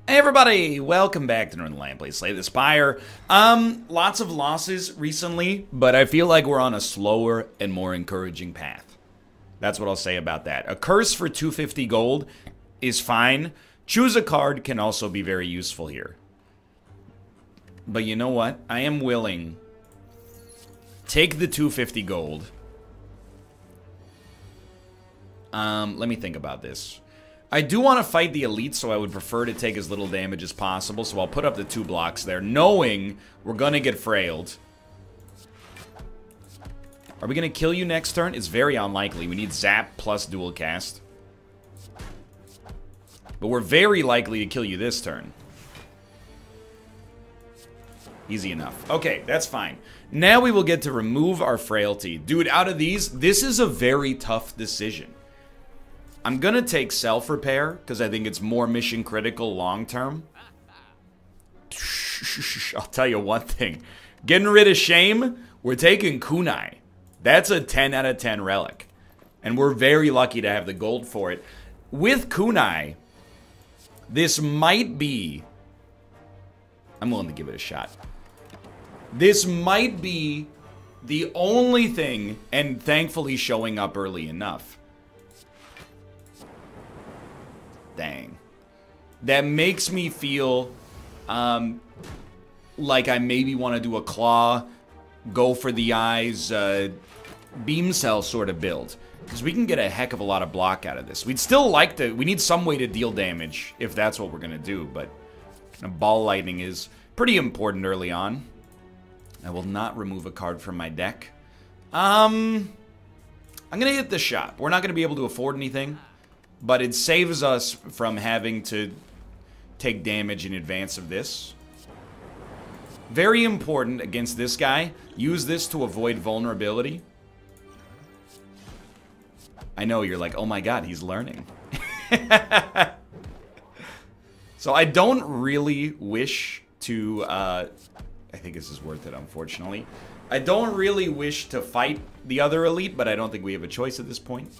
Hey everybody, welcome back to Northernlion Play Slay the Spire. Lots of losses recently, but I feel like we're on a slower and more encouraging path. That's what I'll say about that. A curse for 250 gold is fine. Choose a card can also be very useful here. But you know what? I am willing. Take the 250 gold. Let me think about this. I do want to fight the elite, so I would prefer to take as little damage as possible. So I'll put up the 2 blocks there, knowing we're going to get frailed. Are we going to kill you next turn? It's very unlikely. We need zap plus dual cast. But we're very likely to kill you this turn. Easy enough. Okay, that's fine. Now we will get to remove our frailty. Dude, out of these, this is a very tough decision. I'm gonna take self-repair, because I think it's more mission critical long-term. I'll tell you one thing. Getting rid of shame, we're taking kunai. That's a 10 out of 10 relic. And we're very lucky to have the gold for it. With kunai, this might be... I'm willing to give it a shot. This might be the only thing, and thankfully showing up early enough. Dang. That makes me feel like I maybe want to do a claw, go for the eyes, beam cell sort of build. Because we can get a heck of a lot of block out of this. We'd still like to... We need some way to deal damage if that's what we're going to do. But ball lightning is pretty important early on. I will not remove a card from my deck. I'm going to hit the shop. We're not going to be able to afford anything. But it saves us from having to take damage in advance of this. Very important against this guy. Use this to avoid vulnerability. I know, you're like, oh my god, he's learning. So I don't really wish to... I think this is worth it, unfortunately. I don't really wish to fight the other elite, but I don't think we have a choice at this point.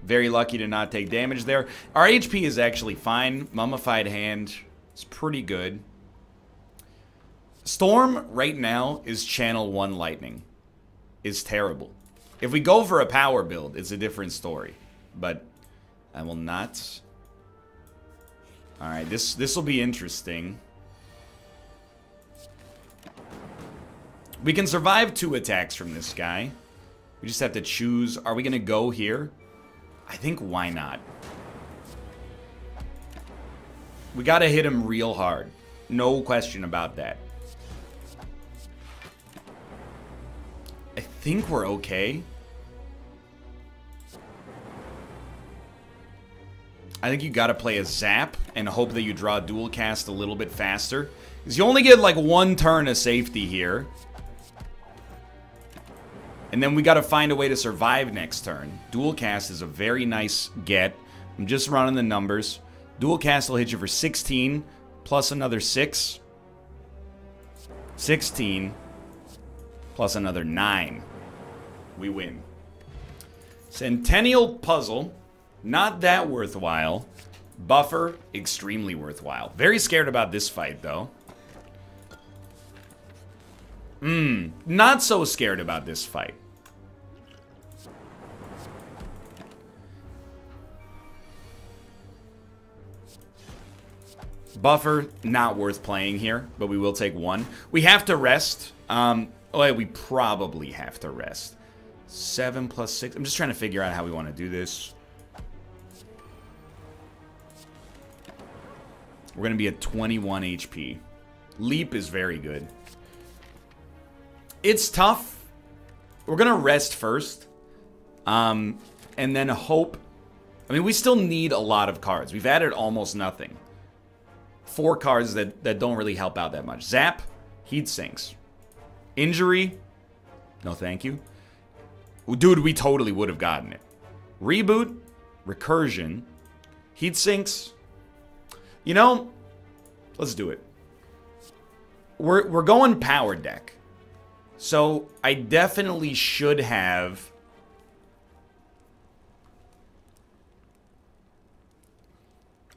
Very lucky to not take damage there. Our HP is actually fine. Mummified Hand is pretty good. Storm, right now, is Channel 1 Lightning. Is terrible. If we go for a power build, it's a different story. But I will not. Alright, this will be interesting. We can survive 2 attacks from this guy. We just have to choose. Are we going to go here? I think why not? We gotta hit him real hard. No question about that. I think we're okay. I think you gotta play a zap and hope that you draw dual cast a little bit faster. Because you only get like 1 turn of safety here. And then we got to find a way to survive next turn. Dual cast is a very nice get. I'm just running the numbers. Dual cast will hit you for 16 plus another 6. 16 plus another 9. We win. Centennial Puzzle, not that worthwhile. Buffer, extremely worthwhile. Very scared about this fight, though. Not so scared about this fight. Buffer, not worth playing here, but we will take 1. We have to rest. We probably have to rest. 7 plus 6. I'm just trying to figure out how we want to do this. We're going to be at 21 HP. Leap is very good. It's tough. We're going to rest first. And then hope. I mean, we still need a lot of cards. We've added almost nothing. 4 cards that don't really help out that much. Zap, Heat Sinks. Injury, no thank you. Dude, we totally would have gotten it. Reboot, Recursion, Heat Sinks. You know, let's do it. We're going power deck. So I definitely should have...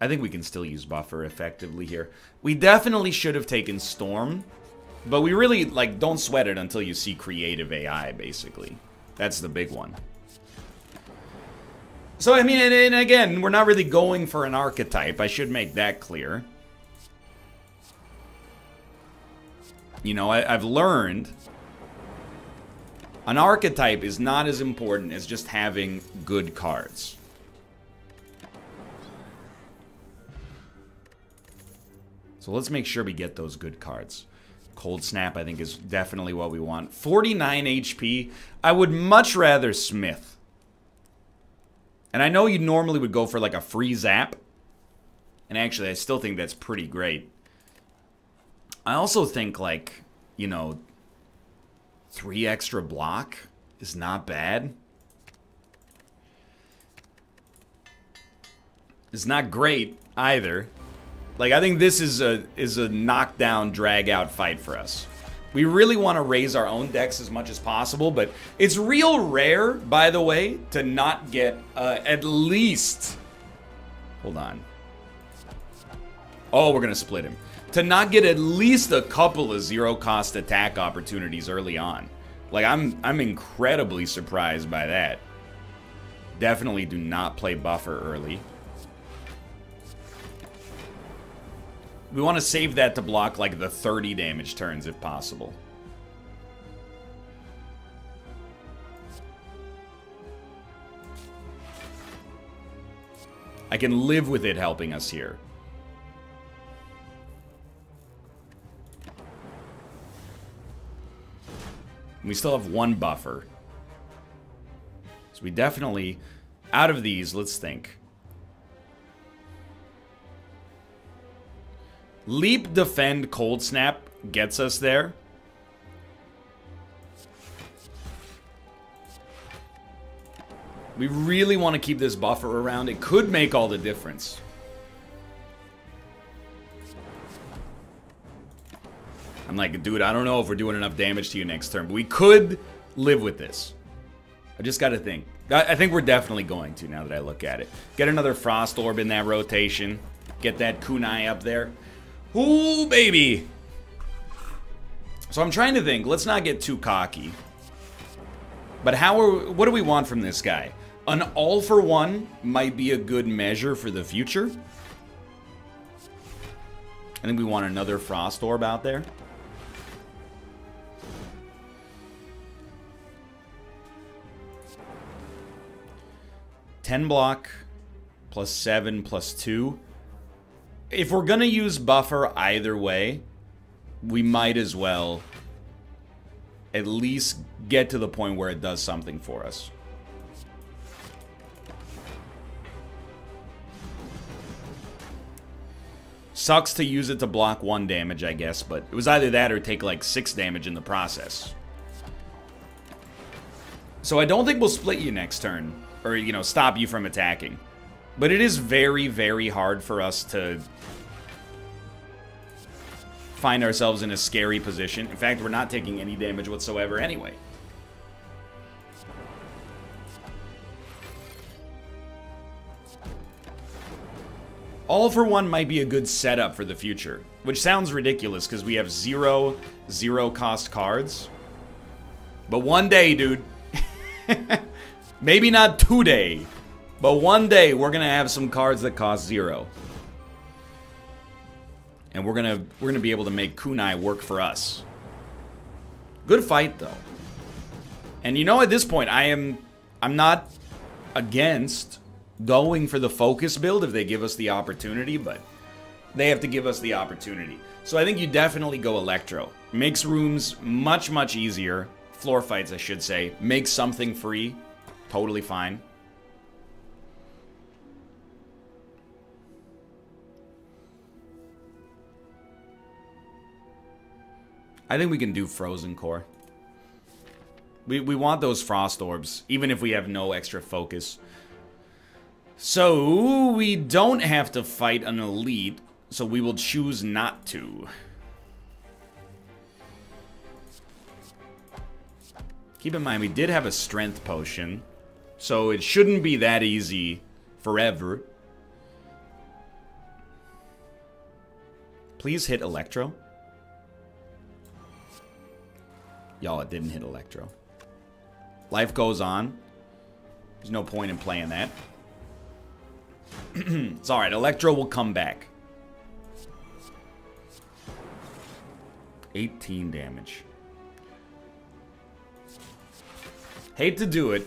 I think we can still use buffer effectively here. We definitely should have taken Storm, but we really, like, don't sweat it until you see creative AI, basically. That's the big one. So, I mean, and again, we're not really going for an archetype. I should make that clear. You know, I've learned an archetype is not as important as just having good cards. So let's make sure we get those good cards. Cold Snap, I think, is definitely what we want. 49 HP. I would much rather Smith. And I know you normally would go for like a free zap. And actually, I still think that's pretty great. I also think, like, you know, 3 extra block is not bad. It's not great either. Like, I think this is a knockdown, drag-out fight for us. We really want to raise our own decks as much as possible, but it's real rare, by the way, to not get at least... Hold on. Oh, we're going to split him. To not get at least a couple of zero-cost attack opportunities early on. Like, I'm incredibly surprised by that. Definitely do not play buffer early. We want to save that to block, like, the 30 damage turns, if possible. I can live with it helping us here. We still have 1 buffer. So we definitely... Out of these, let's think. Leap, Defend, Cold Snap gets us there. We really want to keep this buffer around. It could make all the difference. I'm like, dude, I don't know if we're doing enough damage to you next turn, but we could live with this. I just got to think. I think we're definitely going to, now that I look at it. Get another Frost Orb in that rotation. Get that Kunai up there. Ooh, baby. So I'm trying to think. Let's not get too cocky. But what do we want from this guy? An all-for-one might be a good measure for the future. I think we want another Frost Orb out there. $10 block, plus 7, plus 2. If we're going to use buffer either way, we might as well at least get to the point where it does something for us. Sucks to use it to block 1 damage, I guess, but it was either that or take like 6 damage in the process. So I don't think we'll split you next turn, or, you know, stop you from attacking. But it is very, very hard for us to find ourselves in a scary position. In fact, we're not taking any damage whatsoever anyway. All for one might be a good setup for the future, which sounds ridiculous because we have zero cost cards. But one day, dude, maybe not today, but one day we're gonna have some cards that cost 0. And we're gonna be able to make Kunai work for us. Good fight though. And you know, at this point I'm not against going for the focus build if they give us the opportunity, but they have to give us the opportunity. So I think you definitely go Electro. Makes rooms much, much easier. Floor fights, I should say. Makes something free. Totally fine. I think we can do Frozen Core. We want those Frost Orbs, even if we have no extra focus. So, we don't have to fight an elite, so we will choose not to. Keep in mind, we did have a strength potion, so it shouldn't be that easy forever. Please hit Electro. Y'all, it didn't hit Electro. Life goes on. There's no point in playing that. It's alright, Electro will come back. 18 damage. Hate to do it,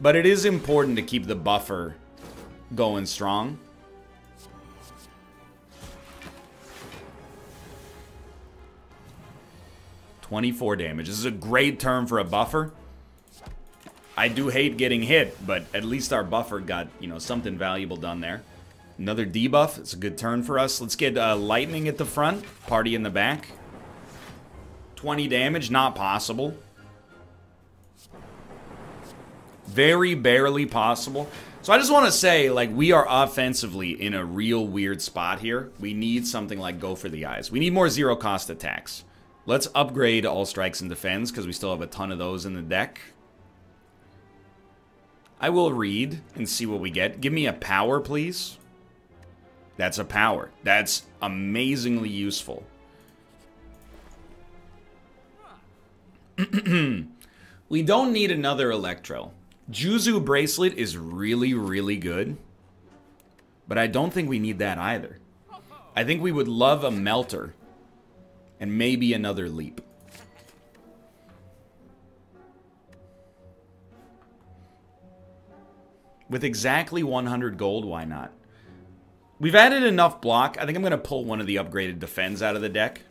but it is important to keep the buffer going strong. $24 damage. This is a great turn for a buffer. I do hate getting hit, but at least our buffer got, you know, something valuable done there. Another debuff. It's a good turn for us. Let's get lightning at the front, party in the back. 20 damage, not possible. Very barely possible. So I just want to say, like, we are offensively in a real weird spot here. We need something like Go for the Eyes. We need more zero-cost attacks. Let's upgrade all strikes and defense, because we still have a ton of those in the deck. I will read and see what we get. Give me a power, please. That's a power. That's amazingly useful. We don't need another Electro. Juzu Bracelet is really, really good. But I don't think we need that either. I think we would love a Melter. And maybe another Leap. With exactly 100 gold, why not? We've added enough block. I think I'm going to pull one of the upgraded defends out of the deck.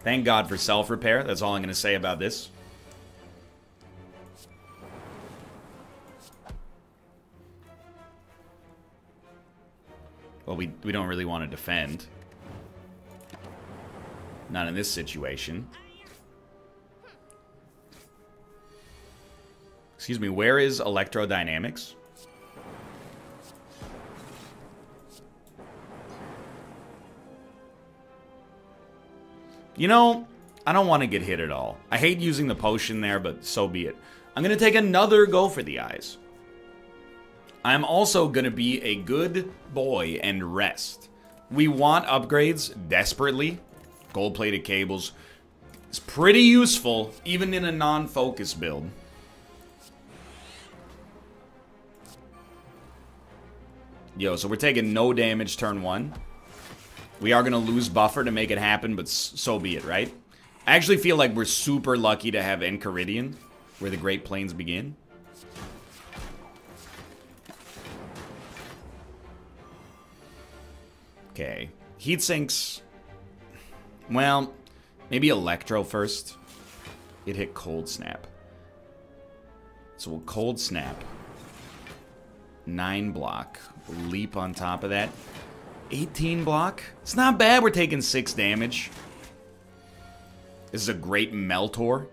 Thank God for self-repair. That's all I'm going to say about this. Well, we don't really want to defend. Not in this situation. Excuse me, where is Electrodynamics? You know, I don't want to get hit at all. I hate using the potion there, but so be it. I'm going to take another Go for the Eyes. I'm also going to be a good boy and rest. We want upgrades desperately. Gold-plated cables. It's pretty useful, even in a non-focus build. Yo, so we're taking no damage turn 1. We are going to lose buffer to make it happen, but so be it, right? I actually feel like we're super lucky to have Enchiridion, where the Great Plains begin. Okay. Heat sinks. Well, maybe Electro first. It hit Cold Snap. So we'll Cold Snap. 9 block. We'll leap on top of that. 18 block. It's not bad. We're taking 6 damage. This is a great Meltor.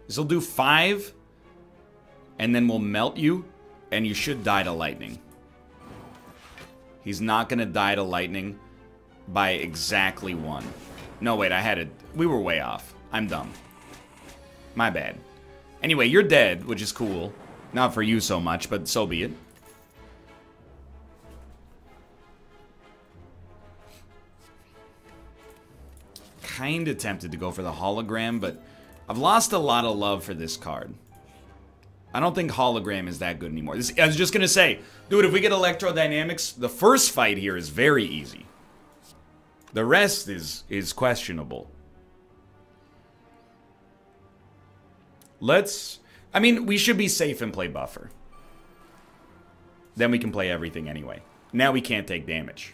This will do 5. And then we'll melt you. And you should die to lightning. He's not going to die to lightning by exactly 1. No, wait, I had it. We were way off. I'm dumb. My bad. Anyway, you're dead, which is cool. Not for you so much, but so be it. Kinda tempted to go for the hologram, but I've lost a lot of love for this card. I don't think hologram is that good anymore. I was just gonna say, dude, if we get Electrodynamics, the first fight here is very easy. The rest is questionable. I mean, we should be safe and play buffer. Then we can play everything anyway. Now we can't take damage.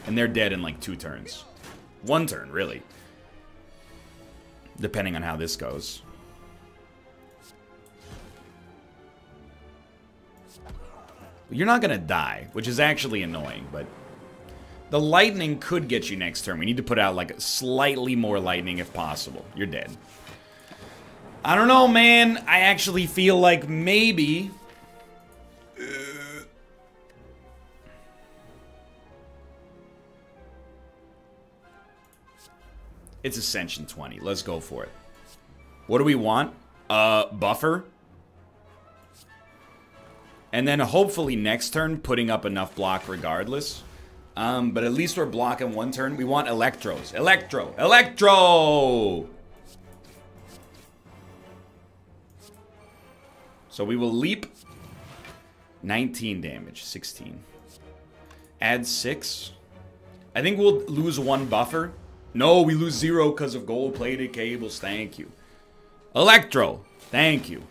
And they're dead in like 2 turns. 1 turn, really. Depending on how this goes. You're not gonna die, which is actually annoying, but the lightning could get you next turn. We need to put out like slightly more lightning if possible. You're dead. I don't know, man. I actually feel like maybe It's Ascension 20. Let's go for it. What do we want? Buffer. And then hopefully next turn, putting up enough block regardless. But at least we're blocking one turn. We want Electros. Electro! Electro! So we will leap. 19 damage. 16. Add 6. I think we'll lose 1 buffer. No, we lose 0 because of gold-plated cables. Thank you. Electro. Thank you.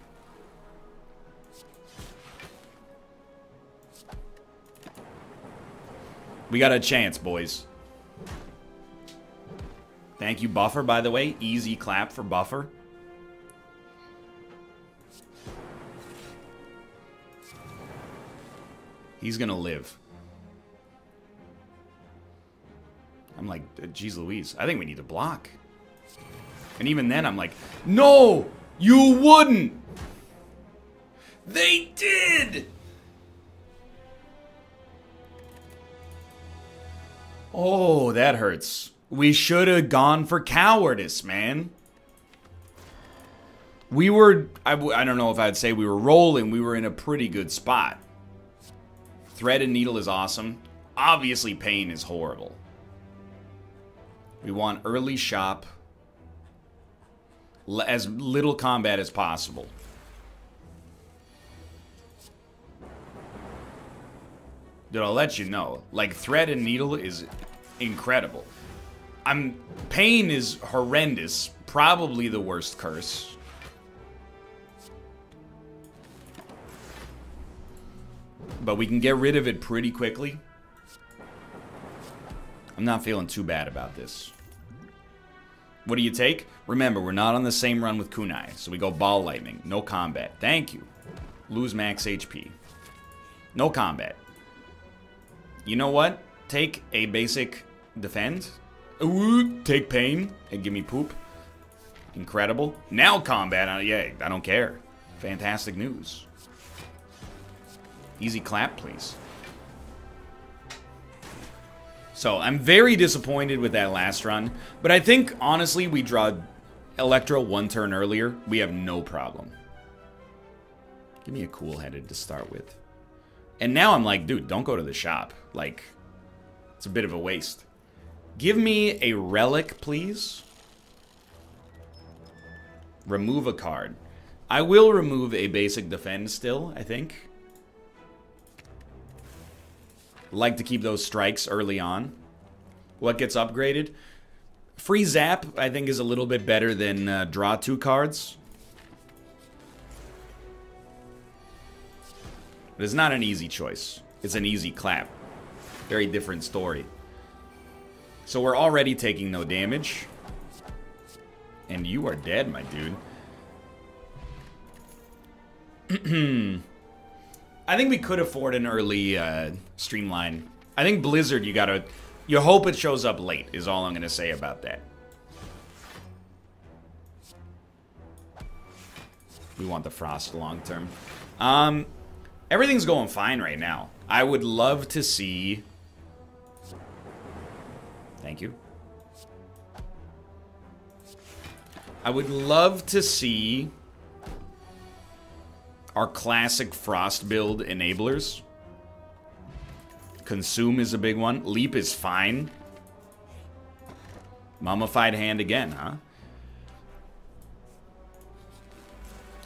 We got a chance, boys. Thank you, Buffer, by the way. Easy clap for Buffer. He's gonna live. I'm like, geez Louise, I think we need to block. And even then, I'm like, no, you wouldn't. They did. Oh, that hurts. We should have gone for cowardice, man. We were, I don't know if I'd say we were rolling. We were in a pretty good spot. Thread and Needle is awesome. Obviously, Pain is horrible. We want early shop. As little combat as possible. Dude, I'll let you know. Like, Thread and Needle is incredible. Pain is horrendous. Probably the worst curse. But we can get rid of it pretty quickly. I'm not feeling too bad about this. What do you take? Remember, we're not on the same run with Kunai. So we go Ball Lightning. No combat. Thank you. Lose max HP. No combat. You know what? Take a basic defend. Ooh, take pain and give me poop. Incredible. Now combat. Yeah, I don't care. Fantastic news. Easy clap, please. So, I'm very disappointed with that last run. But I think, honestly, we draw Electro 1 turn earlier. We have no problem. Give me a cool-headed to start with. And now I'm like, dude, don't go to the shop. Like, it's a bit of a waste. Give me a relic, please. Remove a card. I will remove a basic defend still, I think. Like to keep those strikes early on. What gets upgraded? Free Zap, I think, is a little bit better than draw 2 cards. But it's not an easy choice. It's an easy clap. Very different story. So we're already taking no damage. And you are dead, my dude. I think we could afford an early streamline. I think Blizzard, you hope it shows up late, is all I'm going to say about that. We want the Frost long term. Everything's going fine right now. I would love to see... Thank you. I would love to see our classic Frost build enablers. Consume is a big one. Leap is fine. Mummified Hand again, huh?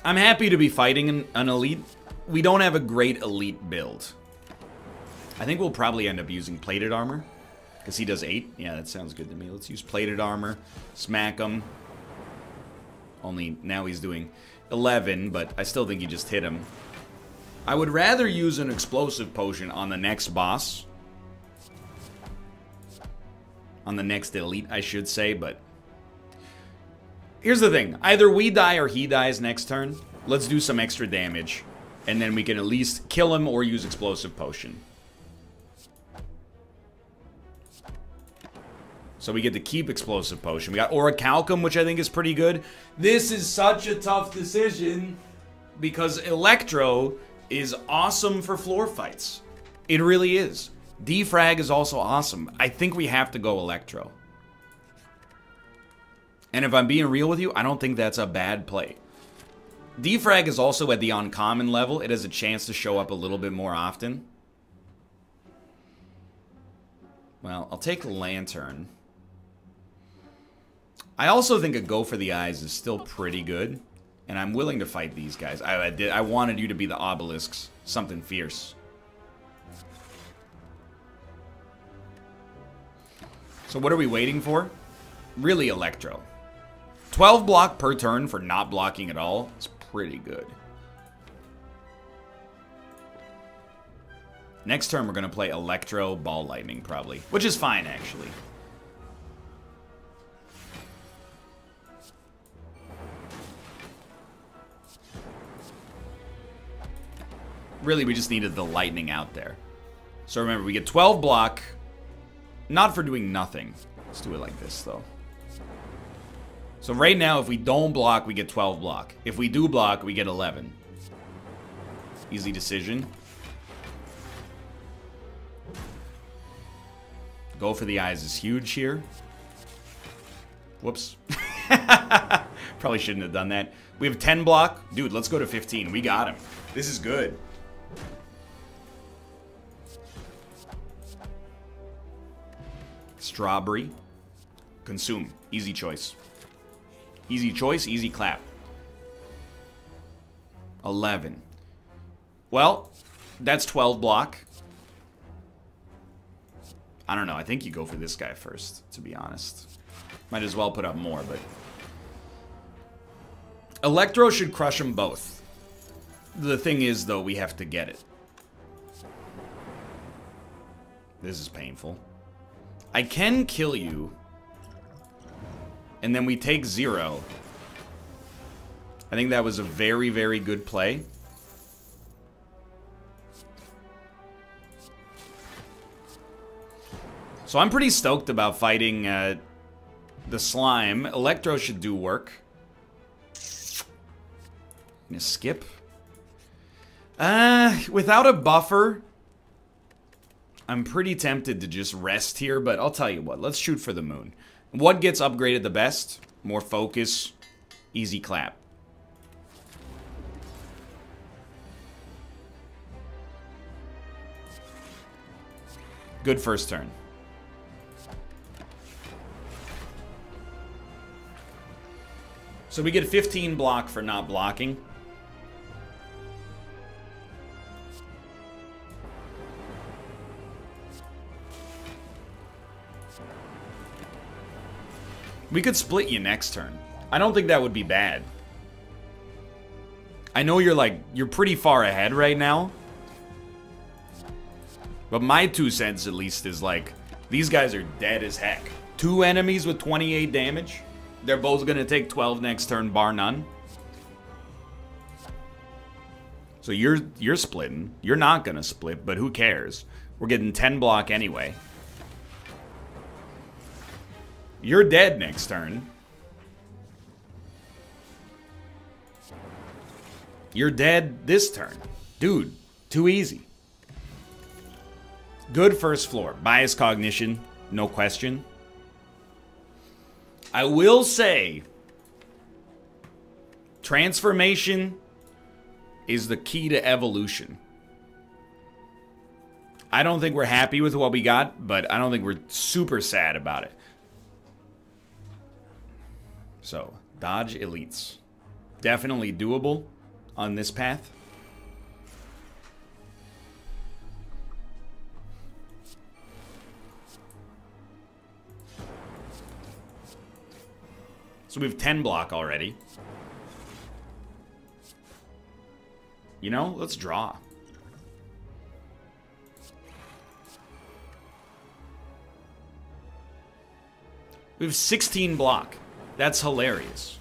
I'm happy to be fighting an elite. We don't have a great elite build. I think we'll probably end up using plated armor. Because he does 8. Yeah, that sounds good to me. Let's use plated armor. Smack him. Only now he's doing 11, but I still think you just hit him. I would rather use an explosive potion on the next boss. On the next elite, I should say, but... Here's the thing. Either we die or he dies next turn. Let's do some extra damage. And then we can at least kill him or use explosive potion. So we get to keep explosive potion. We got Orichalcum, which I think is pretty good. This is such a tough decision because Electro is awesome for floor fights. It really is. Defrag is also awesome. I think we have to go Electro. And if I'm being real with you, I don't think that's a bad play. Defrag is also at the uncommon level. It has a chance to show up a little bit more often. Well, I'll take Lantern. I also think a Go for the Eyes is still pretty good. And I'm willing to fight these guys. I wanted you to be the obelisks. Something fierce. So what are we waiting for? Really Electro. 12 block per turn for not blocking at all. It's pretty good. Next turn we're going to play Electro Ball Lightning probably. Which is fine actually. Really, we just needed the lightning out there. So remember, we get 12 block. Not for doing nothing. Let's do it like this, though. So right now, if we don't block, we get 12 block. If we do block, we get 11. Easy decision. Go for the Eyes is huge here. Whoops. Probably shouldn't have done that. We have 10 block. Dude, let's go to 15. We got him. This is good. Strawberry. Consume. Easy choice. Easy choice, easy clap. 11. Well, that's 12 block. I don't know. I think you go for this guy first, to be honest. Might as well put up more, but... Electro should crush them both. The thing is, though, we have to get it. This is painful. I can kill you. And then we take 0. I think that was a very, very good play. So I'm pretty stoked about fighting the slime. Electro should do work. Gonna skip. Without a buffer, I'm pretty tempted to just rest here, but I'll tell you what. Let's shoot for the moon. What gets upgraded the best? More focus. Easy clap. Good first turn. So we get 15 block for not blocking. We could split you next turn. I don't think that would be bad. I know you're pretty far ahead right now. But my 2 cents at least is like, these guys are dead as heck. 2 enemies with 28 damage. They're both gonna take 12 next turn, bar none. So you're splitting. You're not gonna split, but who cares? We're getting 10 block anyway. You're dead next turn. You're dead this turn. Dude, too easy. Good first floor. Bias cognition, no question. I will say, transformation is the key to evolution. I don't think we're happy with what we got, but I don't think we're super sad about it. So, dodge elites. Definitely doable on this path. So we have 10 block already. You know, let's draw. We have 16 block. That's hilarious.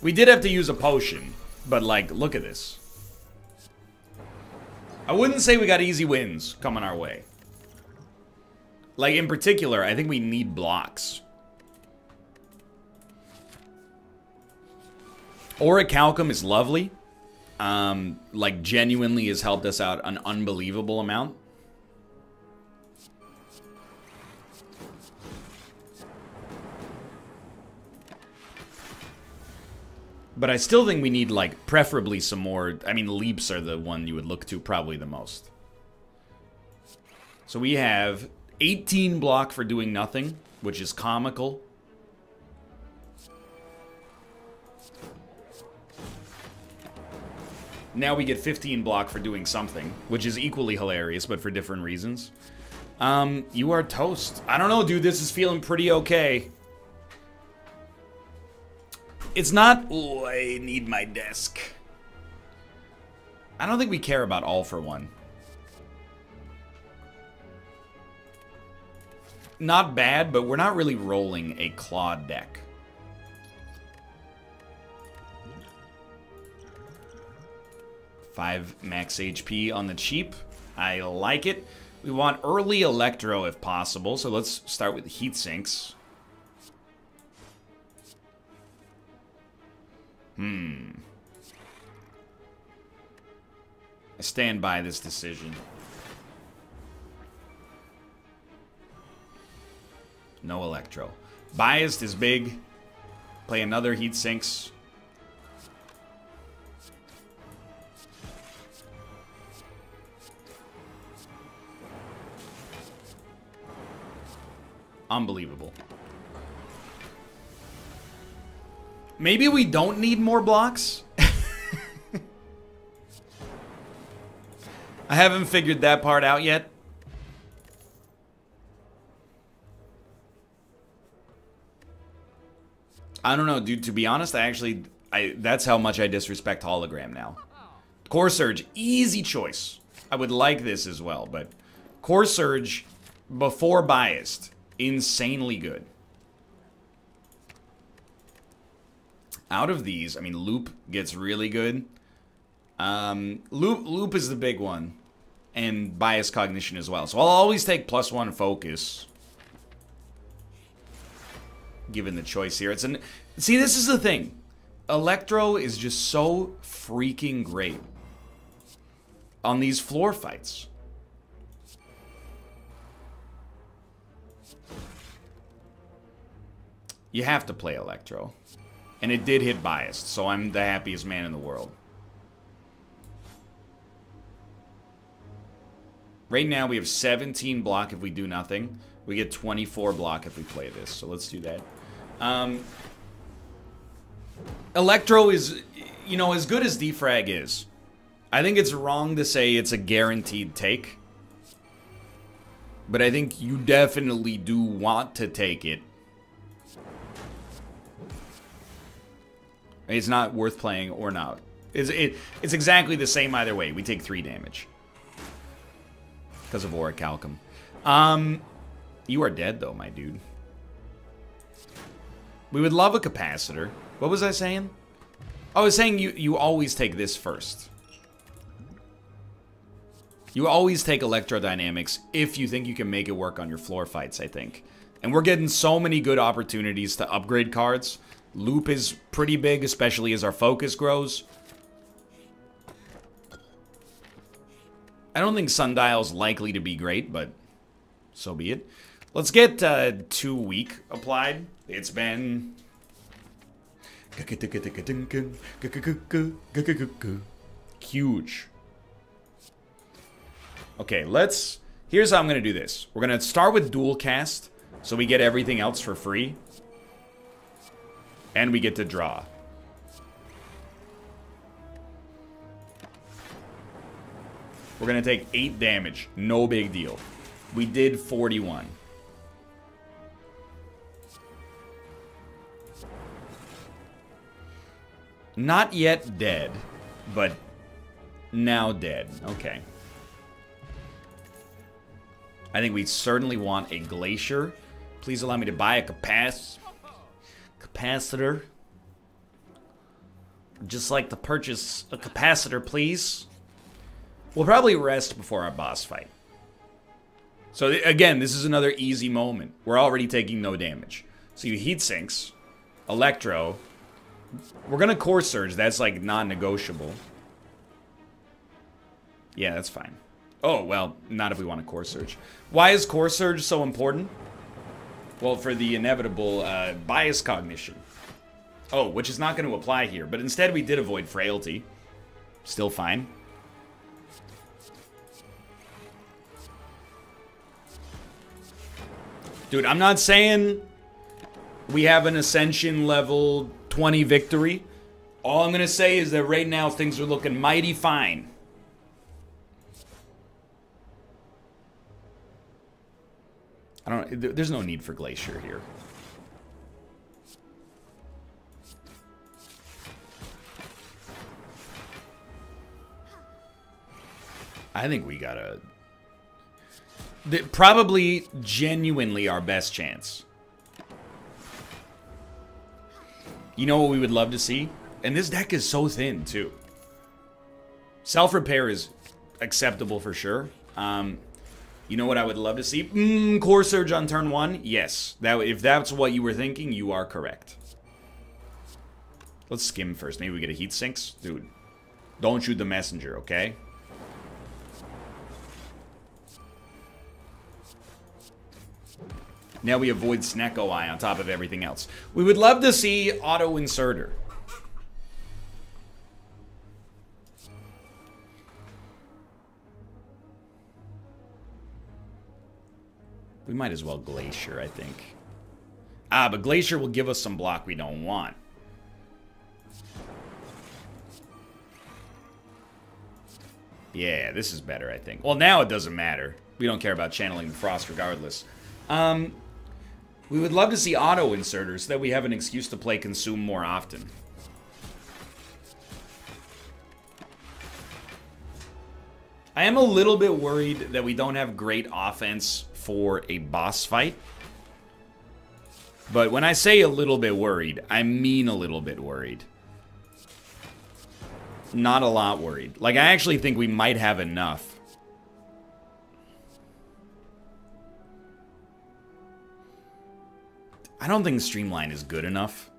We did have to use a potion, but like, look at this. I wouldn't say we got easy wins coming our way. Like, in particular, I think we need blocks. Orichalcum is lovely. Like, genuinely has helped us out an unbelievable amount. But I still think we need, like, preferably some more... I mean, leaps are the one you would look to probably the most. So we have 18 block for doing nothing, which is comical. Now we get 15 block for doing something, which is equally hilarious, but for different reasons. You are toast. I don't know, dude. This is feeling pretty okay. It's not... Oh, I need my desk. I don't think we care about all for one. Not bad, but we're not really rolling a clawed deck. Five max HP on the cheap. I like it. We want early Electro if possible, so let's start with heat sinks. I stand by this decision. No Electro. Biased is big. Play another heat sinks. Unbelievable. Maybe we don't need more blocks? I haven't figured that part out yet. I don't know, dude. To be honest, that's how much I disrespect Hologram now. Core Surge, easy choice. I would like this as well, but Core Surge before Biased, insanely good. Out of these, I mean, Loop gets really good. Loop is the big one, and Bias Cognition as well. So I'll always take +1 Focus, given the choice here. See, this is the thing. Electro is just so freaking great on these floor fights. You have to play Electro. And it did hit Biased, so I'm the happiest man in the world. Right now we have 17 block if we do nothing. We get 24 block if we play this, so let's do that. Electro is, you know, as good as defrag is, I think it's wrong to say it's a guaranteed take. But I think you definitely do want to take it. It's not worth playing or not. It's exactly the same either way. We take 3 damage. Because of Orichalcum. You are dead though, my dude. We would love a capacitor. What was I saying? I was saying you always take this first. You always take Electrodynamics if you think you can make it work on your floor fights, I think. And we're getting so many good opportunities to upgrade cards. Loop is pretty big, especially as our focus grows. I don't think Sundial's likely to be great, but so be it. Let's get 2 weak applied. It's been... huge. Okay, here's how I'm going to do this. We're going to start with dual cast, so we get everything else for free. And we get to draw. We're going to take 8 damage. No big deal. We did 41. Not yet dead, but now dead. Okay. I think we certainly want a Glacier. Please allow me to buy a capacitor. Just like to purchase a capacitor, please. We'll probably rest before our boss fight. So again, this is another easy moment. We're already taking no damage. So you heat sinks, Electro. We're gonna Core Surge. That's like non-negotiable. Yeah, that's fine. Oh, well, not if we want a Core Surge. Why is Core Surge so important? Well, for the inevitable bias cognition. Oh, which is not going to apply here. But instead we did avoid Frailty. Still fine. Dude, I'm not saying we have an Ascension level 20 victory. All I'm going to say is that right now things are looking mighty fine. There's no need for Glacier here. I think we got probably genuinely our best chance. You know what we would love to see? And this deck is so thin, too. Self-repair is acceptable for sure. You know what I would love to see? Core Surge on turn 1? Yes. If that's what you were thinking, you are correct. Let's skim first. Maybe we get a Heat Sinks? Dude, don't shoot the messenger, okay? Now we avoid Snecko Eye on top of everything else. We would love to see Auto Inserter. We might as well Glacier, I think. But Glacier will give us some block we don't want. Yeah, this is better, I think. Well, now it doesn't matter. We don't care about channeling the Frost regardless. We would love to see auto inserters so that we have an excuse to play Consume more often. I am a little bit worried that we don't have great offense for a boss fight. But when I say a little bit worried, I mean a little bit worried. Not a lot worried. Like, I actually think we might have enough. I don't think Streamline is good enough.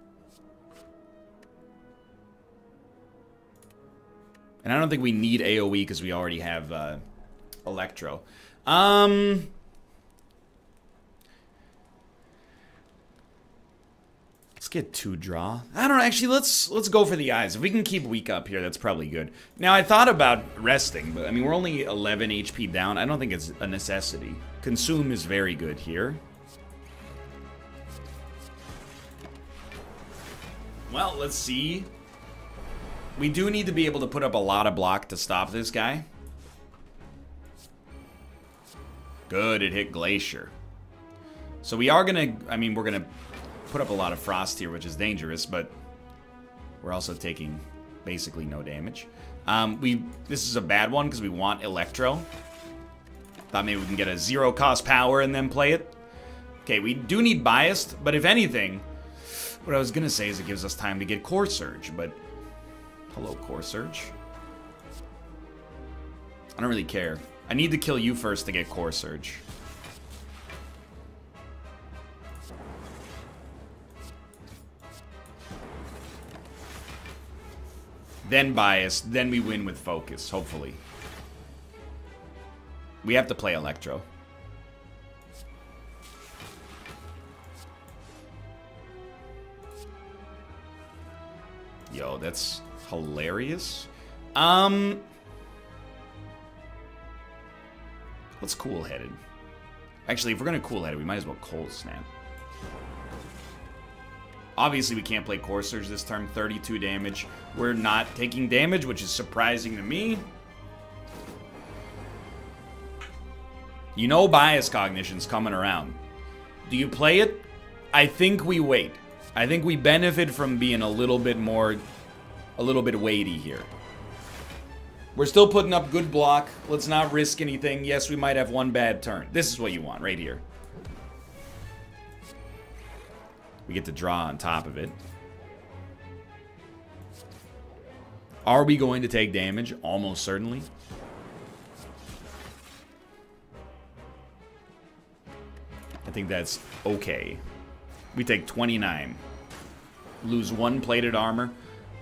And I don't think we need AoE because we already have Electro. Let's get 2 draw. I don't know, actually, let's go for the eyes. If we can keep weak up here, that's probably good. Now, I thought about resting, but I mean, we're only 11 HP down. I don't think it's a necessity. Consume is very good here. Well, let's see. We do need to be able to put up a lot of block to stop this guy. Good, it hit Glacier. So we are gonna, I mean, we're gonna put up a lot of Frost here, which is dangerous, but we're also taking basically no damage. This is a bad one because we want Electro. Thought maybe we can get a 0 cost power and then play it. Okay, we do need Biased, but if anything, what I was gonna say is it gives us time to get Core Surge, but hello, Core Surge. I don't really care. I need to kill you first to get Core Surge. Then Bias, then we win with Focus, hopefully. We have to play Electro. Yo, that's hilarious. Let's Cool-Headed. Actually, if we're gonna Cool-Headed, we might as well Cold Snap. Obviously, we can't play Core Surge this turn. 32 damage. We're not taking damage, which is surprising to me. You know Bias Cognition's coming around. Do you play it? I think we wait. I think we benefit from being a little bit weighty here. We're still putting up good block. Let's not risk anything. Yes, we might have one bad turn. This is what you want right here. We get to draw on top of it. Are we going to take damage? Almost certainly. I think that's okay. We take 29. Lose 1 plated armor.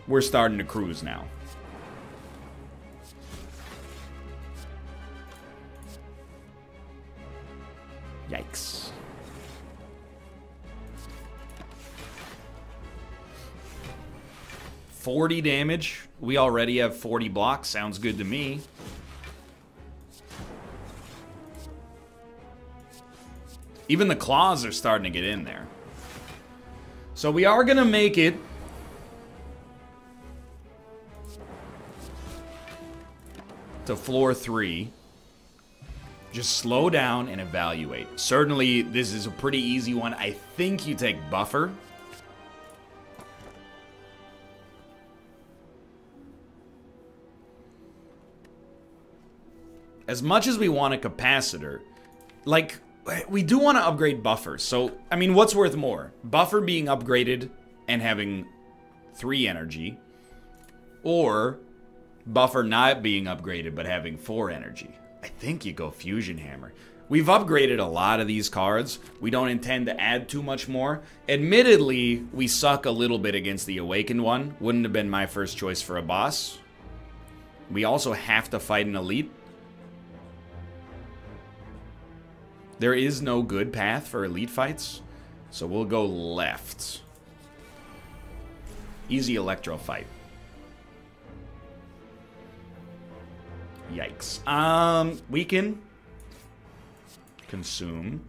We're starting to cruise now. Yikes. 40 damage. We already have 40 blocks. Sounds good to me. Even the claws are starting to get in there. So we are going to make it to floor 3. Just slow down and evaluate. Certainly, this is a pretty easy one. I think you take buffer. As much as we want a capacitor, like, we do want to upgrade buffer. So, I mean, what's worth more? Buffer being upgraded and having 3 energy, or buffer not being upgraded but having 4 energy. I think you go Fusion Hammer. We've upgraded a lot of these cards. We don't intend to add too much more. Admittedly, we suck a little bit against the Awakened one. Wouldn't have been my first choice for a boss. We also have to fight an elite. There is no good path for elite fights, so we'll go left. Easy Electro fight. Yikes. We can consume.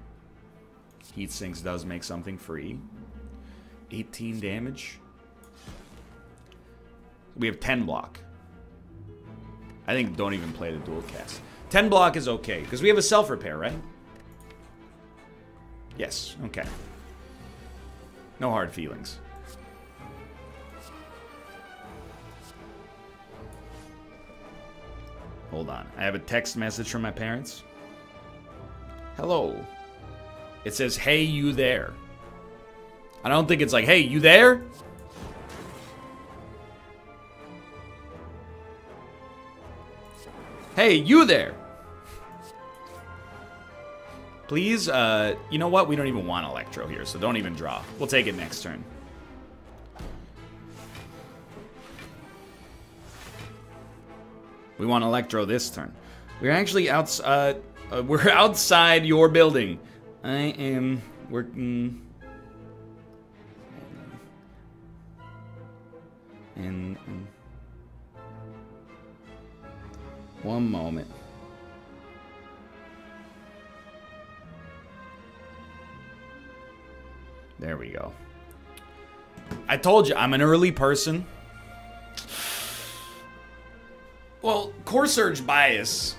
Heat Sinks does make something free. 18 damage. We have 10 block. I think don't even play the dual cast. 10 block is okay, because we have a self-repair, right? Yes, okay. No hard feelings. Hold on. I have a text message from my parents. Hello. It says, hey, you there. I don't think it's like, hey, you there? Hey, you there. Please, you know what? We don't even want Electro here, so don't even draw. We'll take it next turn. We want Electro this turn. We're actually we're outside your building. I am working. And one moment. There we go. I told you, I'm an early person. Well, Core Surge bias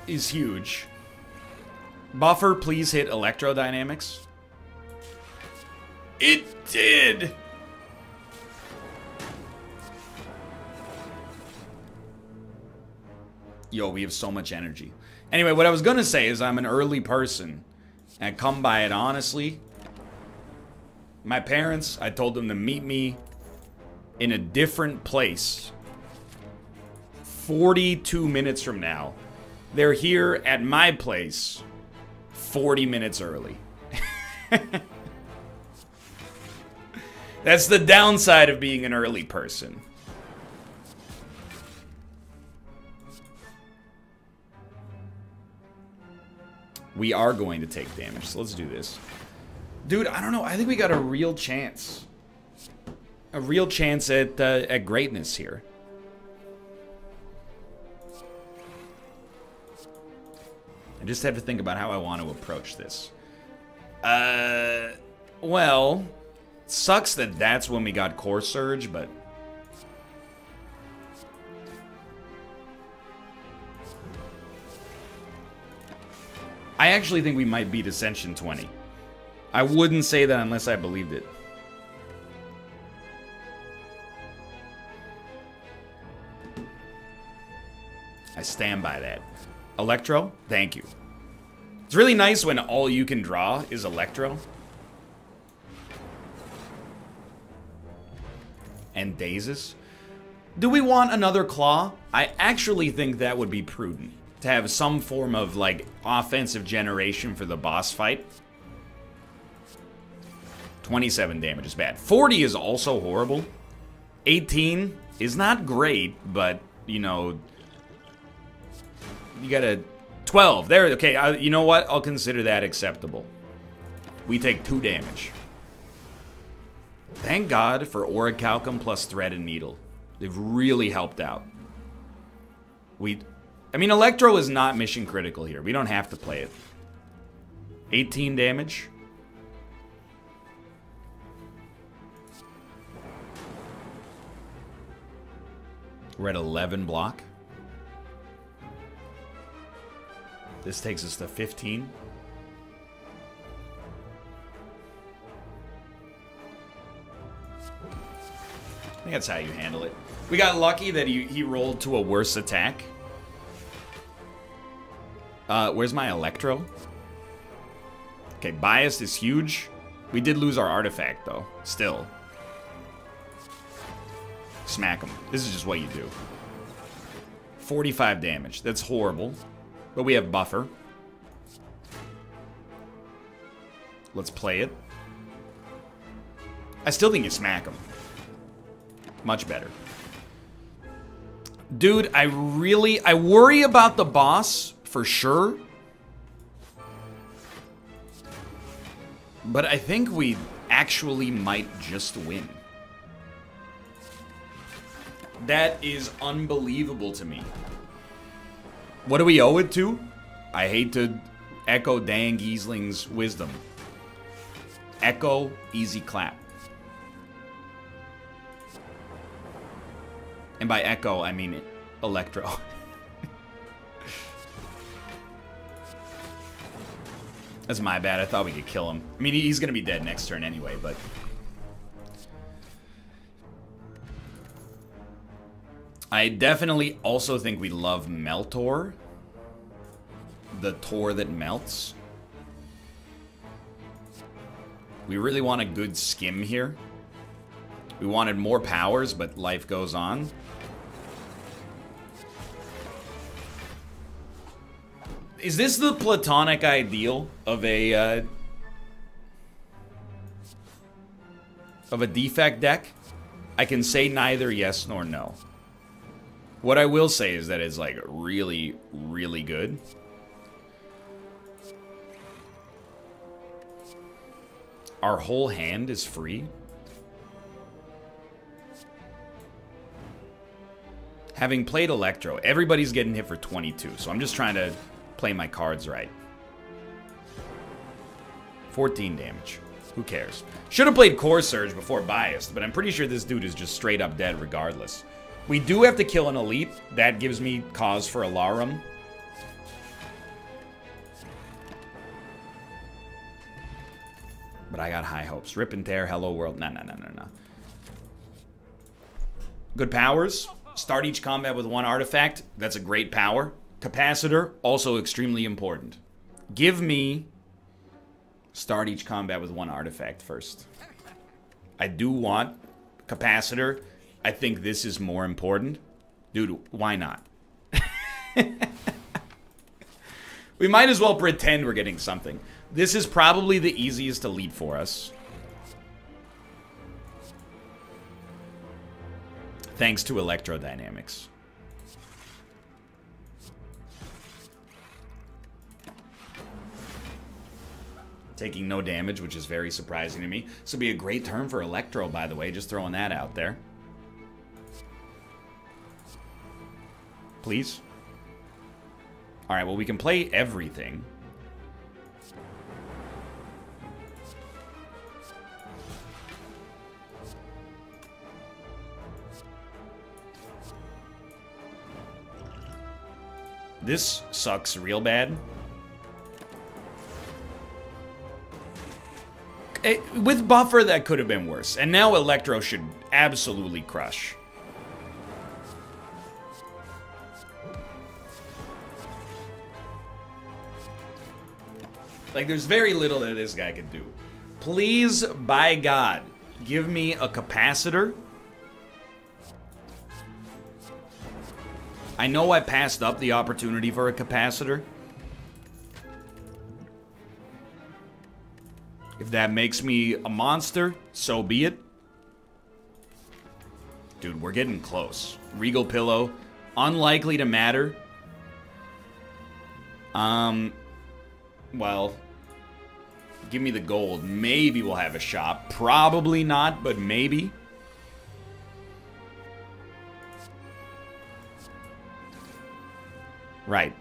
is huge. Buffer, please hit Electrodynamics. It did! Yo, we have so much energy. Anyway, what I was gonna say is I'm an early person. And I come by it honestly. My parents, I told them to meet me in a different place 42 minutes from now. They're here at my place 40 minutes early. That's the downside of being an early person. We are going to take damage, so let's do this. Dude, I don't know. I think we got a real chance. A real chance at greatness here. I just have to think about how I want to approach this. Well, sucks that that's when we got Core Surge, but... I actually think we might beat Ascension 20. I wouldn't say that unless I believed it. I stand by that. Electro? Thank you. It's really nice when all you can draw is Electro. And Dazes. Do we want another Claw? I actually think that would be prudent. To have some form of, like, offensive generation for the boss fight. 27 damage is bad. 40 is also horrible. 18 is not great, but, you know... You got a 12. There, okay, you know what? I'll consider that acceptable. We take 2 damage. Thank God for Orichalcum plus Thread and Needle. They've really helped out. I mean, Electro is not mission critical here. We don't have to play it. 18 damage. We're at 11 block. This takes us to 15. I think that's how you handle it. We got lucky that he rolled to a worse attack. Where's my Electro? Okay, biased is huge. We did lose our artifact, though. Still. Smack him. This is just what you do. 45 damage. That's horrible. But we have buffer. Let's play it. I still think you smack him. Much better. Dude, I worry about the boss, for sure. But I think we actually might just win. That is unbelievable to me. What do we owe it to? I hate to echo Dan Giesling's wisdom. Echo, easy clap. And by echo, I mean Electro. That's my bad. I thought we could kill him. I mean, he's going to be dead next turn anyway, but... I definitely also think we love Meltor. The Tor that melts. We really want a good skim here. We wanted more powers, but life goes on. Is this the platonic ideal of a defect deck? I can say neither yes nor no. What I will say is that it's like really, really good. Our whole hand is free. Having played Electro, everybody's getting hit for 22, so I'm just trying to play my cards right. 14 damage. Who cares? Should have played Core Surge before Biased, but I'm pretty sure this dude is just straight up dead regardless. We do have to kill an elite. That gives me cause for alarum. But I got high hopes. Rip and tear, hello world. No. Good powers. Start each combat with one artifact. That's a great power. Capacitor, also extremely important. Give me start each combat with one artifact first. I do want Capacitor. I think this is more important. Dude, why not? We might as well pretend we're getting something. This is probably the easiest elite for us. Thanks to electrodynamics. Taking no damage, which is very surprising to me. This would be a great turn for Electro, by the way. Just throwing that out there. Please. Alright, well, we can play everything. This sucks real bad. With buffer, that could have been worse. And now Electro should absolutely crush. Like, there's very little that this guy could do. Please, by God, give me a Capacitor. I know I passed up the opportunity for a Capacitor. If that makes me a monster, so be it. Dude, we're getting close. Regal Pillow, unlikely to matter. Well, give me the gold. Maybe we'll have a shot. Probably not, but maybe. Right.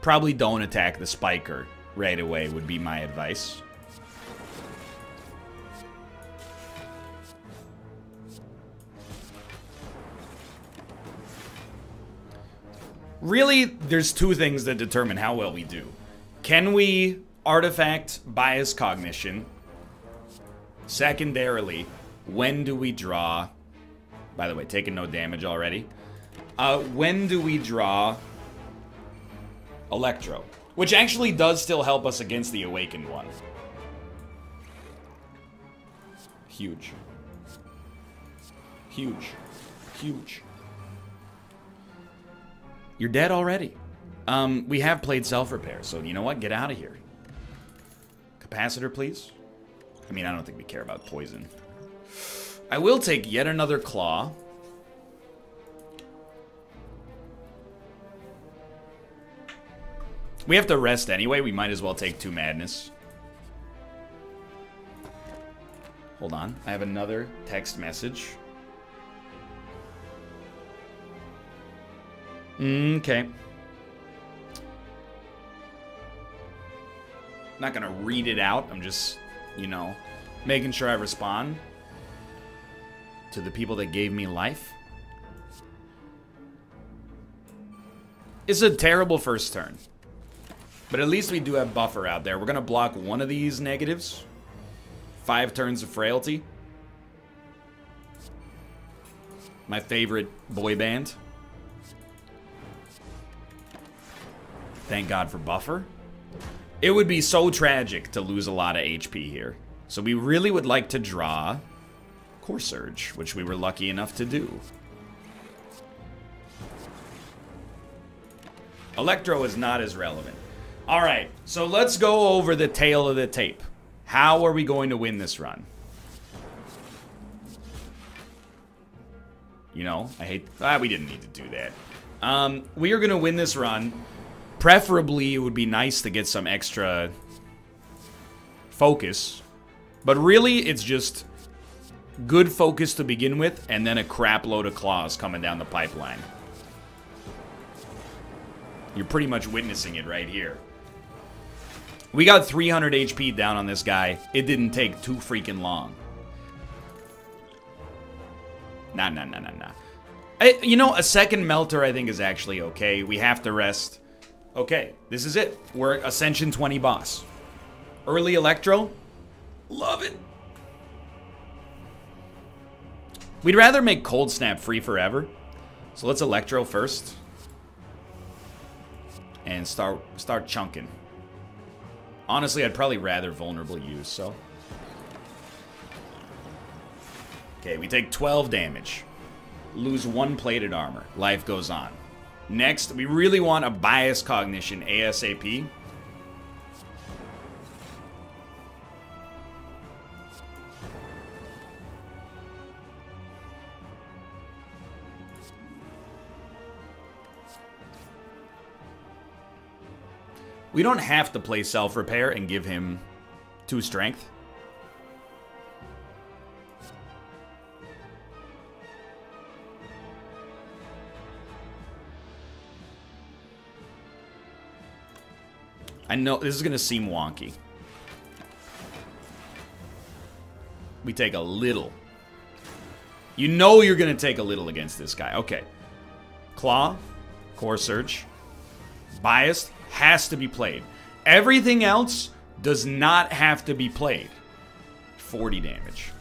Probably don't attack the spiker right away would be my advice. Really, there's two things that determine how well we do. Can we artifact bias cognition? Secondarily, when do we draw... By the way, taking no damage already. When do we draw Electro? Which actually does still help us against the Awakened one. Huge. Huge. Huge. You're dead already. We have played self-repair, so you know what? Get out of here. Capacitor, please. I mean, I don't think we care about poison. I will take yet another claw. We have to rest anyway. We might as well take 2 madness. Hold on. I have another text message. Okay. Not gonna read it out. I'm just, you know, making sure I respond to the people that gave me life. It's a terrible first turn. But at least we do have buffer out there. We're gonna block one of these negatives. 5 turns of frailty. My favorite boy band. Thank God for buffer. It would be so tragic to lose a lot of HP here. So we really would like to draw Core Surge, which we were lucky enough to do. Electro is not as relevant. Alright, so let's go over the tail of the tape. How are we going to win this run? You know, I hate... we didn't need to do that. We are going to win this run. Preferably, it would be nice to get some extra focus. But really, it's just good focus to begin with, and then a crap load of claws coming down the pipeline. You're pretty much witnessing it right here. We got 300 HP down on this guy. It didn't take too freaking long. Nah. You know, a second Melter I think is actually okay. We have to rest. Okay, this is it. We're Ascension 20 boss. Early Electro. Love it. We'd rather make Cold Snap free forever. So let's Electro first. And start chunking. Honestly, I'd probably rather Vulnerable use, so. Okay, we take 12 damage. Lose 1 plated armor. Life goes on. Next, we really want a bias cognition ASAP. We don't have to play self-repair and give him 2 strength. I know this is going to seem wonky. We take a little. You know you're going to take a little against this guy. Okay. Claw. Core Surge. Biased. Has to be played. Everything else does not have to be played. 40 damage.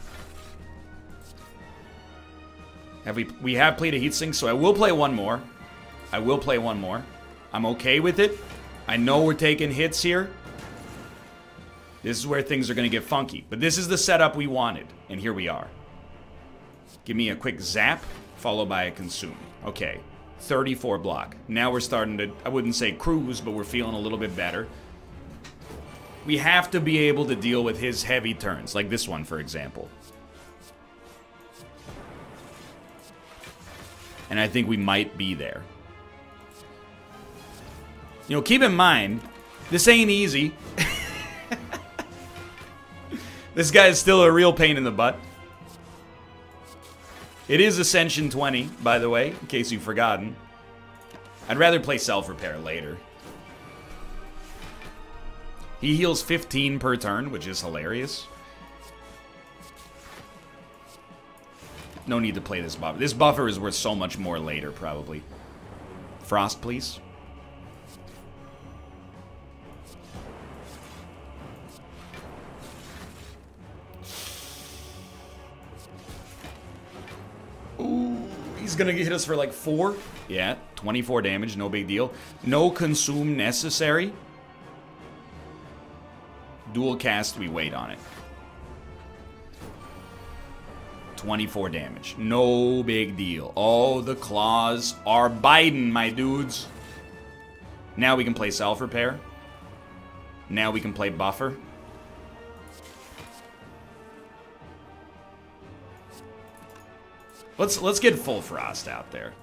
We have played a heatsink, so I will play one more. I'm okay with it. I know we're taking hits here. This is where things are going to get funky. But this is the setup we wanted. And here we are. Give me a quick zap, followed by a consume. Okay. 34 block. Now we're starting to, I wouldn't say cruise, but we're feeling a little bit better. We have to be able to deal with his heavy turns, like this one, for example. And I think we might be there. You know, keep in mind, this ain't easy. This guy is still a real pain in the butt. It is Ascension 20, by the way, in case you've forgotten. I'd rather play self-repair later. He heals 15 per turn, which is hilarious. No need to play this buffer. This buffer is worth so much more later, probably. Frost, please. Ooh, he's gonna hit us for like 4. Yeah, 24 damage, no big deal. No consume necessary. Dual cast, we wait on it. 24 damage. No big deal. Oh, the claws are biting, my dudes. Now we can play self-repair. Now we can play buffer. Let's get full frost out there.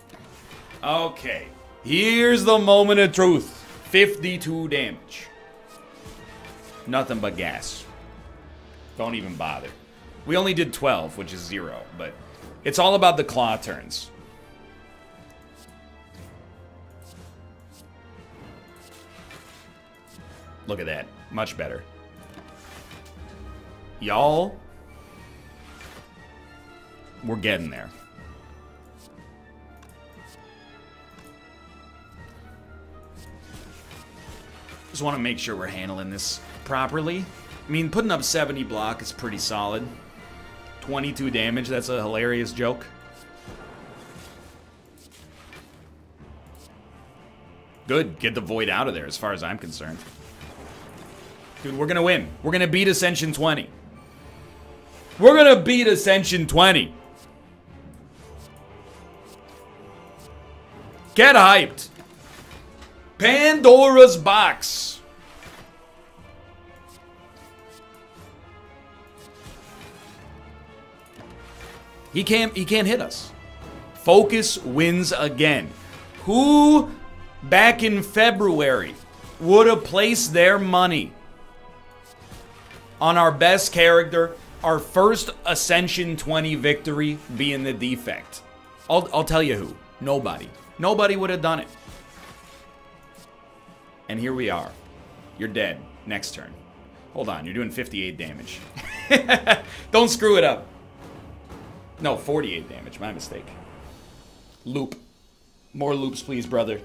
Okay. Here's the moment of truth. 52 damage. Nothing but gas. Don't even bother. We only did 12, which is 0, but it's all about the claw turns. Look at that. Much better. Y'all, we're getting there. Just want to make sure we're handling this properly. I mean, putting up 70 block is pretty solid. 22 damage, that's a hilarious joke. Good, get the Void out of there as far as I'm concerned. Dude, we're gonna win. We're gonna beat Ascension 20. We're gonna beat Ascension 20. Get hyped. Pandora's box. He can't hit us. Focus wins again. Who back in February would have placed their money on our best character, our first Ascension 20 victory being the defect? I'll tell you who. Nobody. Nobody would have done it. And here we are. You're dead. Next turn. Hold on, you're doing 58 damage. Don't screw it up. No, 48 damage. My mistake. Loop. More loops, please, brother.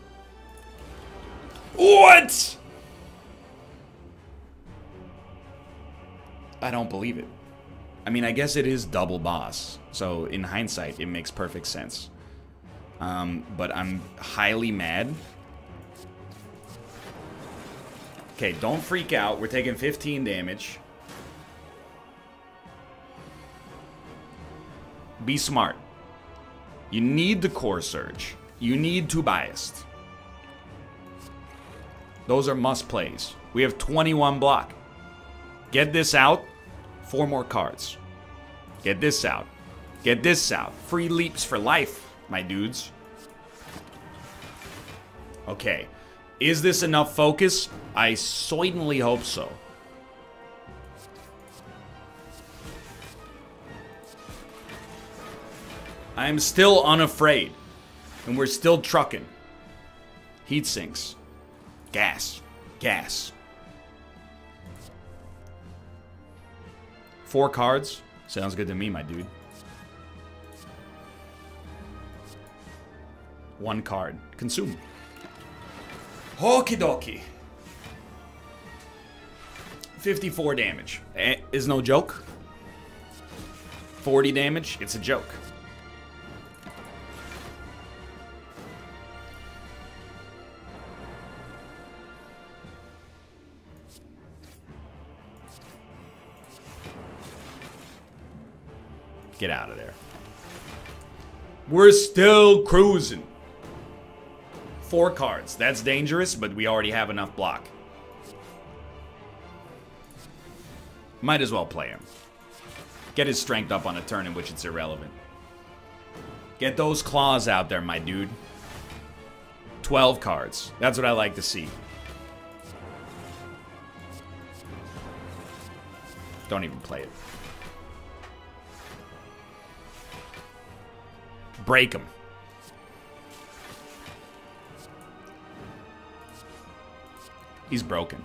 What? I don't believe it. I mean, I guess it is double boss. So, in hindsight, it makes perfect sense. But I'm highly mad. Okay, don't freak out. We're taking 15 damage. Be smart. You need the Core Surge. You need Too Biased. Those are must plays. We have 21 block. Get this out. 4 more cards. Get this out. Get this out. Free leaps for life, my dudes. Okay. Is this enough focus? I certainly hope so. I'm still unafraid. And we're still trucking. Heat sinks. Gas. Gas. 4 cards? Sounds good to me, my dude. 1 card. Consume. Okie dokie. 54 damage. Is no joke. 40 damage. It's a joke. Get out of there. We're still cruising. 4 cards. That's dangerous, but we already have enough block. Might as well play him. Get his strength up on a turn in which it's irrelevant. Get those claws out there, my dude. 12 cards. That's what I like to see. Don't even play it. Break him. He's broken.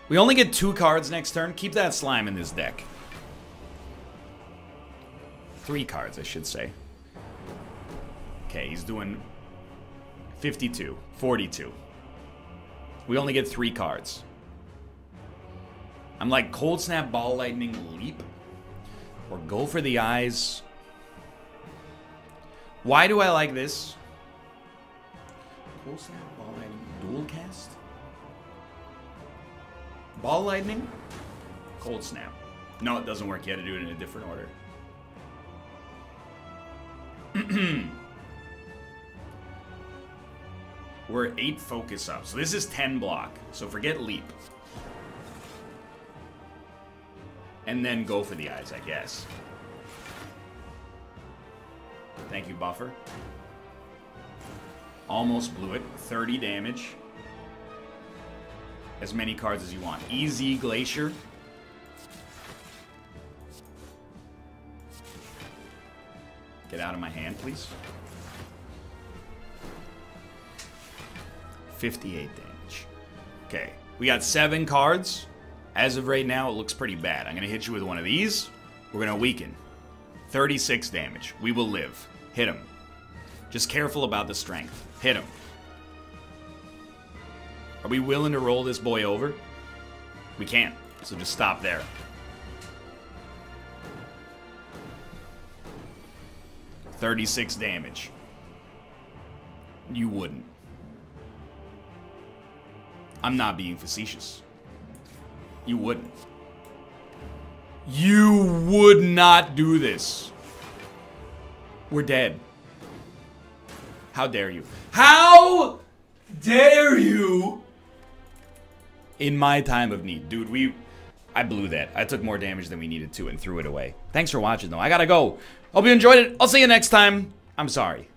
We only get 2 cards next turn. Keep that slime in this deck. 3 cards, I should say. Okay, he's doing 52, 42. We only get 3 cards. I'm like Cold Snap, Ball Lightning, Leap. Or go for the eyes. Why do I like this? Cold Snap, Ball Lightning, Dual Cast? Ball Lightning? Cold Snap. No, it doesn't work. You had to do it in a different order. We're 8 focus up. So this is 10 block. So forget Leap. And then go for the eyes, I guess. Thank you, Buffer. Almost blew it. 30 damage. As many cards as you want. Easy Glacier. Get out of my hand, please. 58 damage. Okay, we got 7 cards. As of right now, it looks pretty bad. I'm going to hit you with one of these. We're going to weaken. 36 damage. We will live. Hit him. Just careful about the strength. Hit him. Are we willing to roll this boy over? We can't, so just stop there. $36 damage. You wouldn't. I'm not being facetious. You wouldn't. You would not do this. We're dead. How dare you? How dare you? In my time of need. Dude, I blew that. I took more damage than we needed to and threw it away. Thanks for watching, though. I gotta go. Hope you enjoyed it. I'll see you next time. I'm sorry.